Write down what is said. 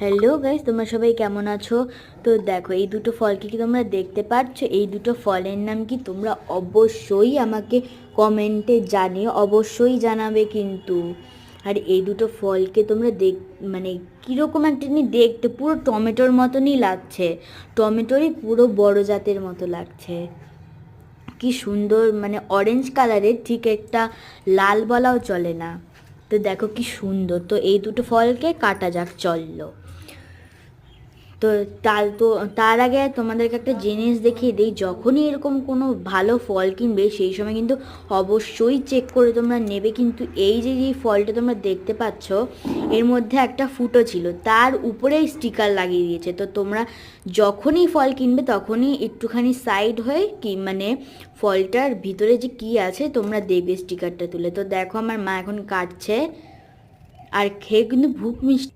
Hello guys, তোমরা সবাই কেমন আছো? তো দেখো, এই দুটো ফলকে কি তোমরা দেখতে পাচ্ছ? এই দুটো ফলের নাম কি তোমরা অবশ্যই আমাকে কমেন্টে জানিও, অবশ্যই জানাবে কিন্তু। আর এই দুটো ফলকে তোমরা মানে কীরকম একটা দেখতে পুরো টমেটোর মতনই লাগছে, টমেটোরই পুরো বড় জাতের মতো লাগছে। কি সুন্দর, মানে অরেঞ্জ কালারের, ঠিক একটা লাল বলাও চলে না। তো দেখো কি সুন্দর। তো এই দুটো ফলকে কাটা যাক, চললো। তো তার আগে তোমাদেরকে একটা জিনিস দেখিয়ে দিই, যখনই এরকম কোনো ভালো ফল কিনবে সেই সময় কিন্তু অবশ্যই চেক করে তোমরা নেবে। কিন্তু এই যে ফলটা তোমরা দেখতে পাচ্ছ, এর মধ্যে একটা ফুটো ছিল, তার উপরেই স্টিকার লাগিয়ে দিয়েছে। তো তোমরা যখনই ফল কিনবে তখনই একটুখানি সাইড হয়ে কি মানে ফলটার ভিতরে যে কি আছে তোমরা দেখবে স্টিকারটা তুলে। তো দেখো আমার মা এখন কাটছে, আর খেয়ে কিন্তু ভুক মিষ্টি।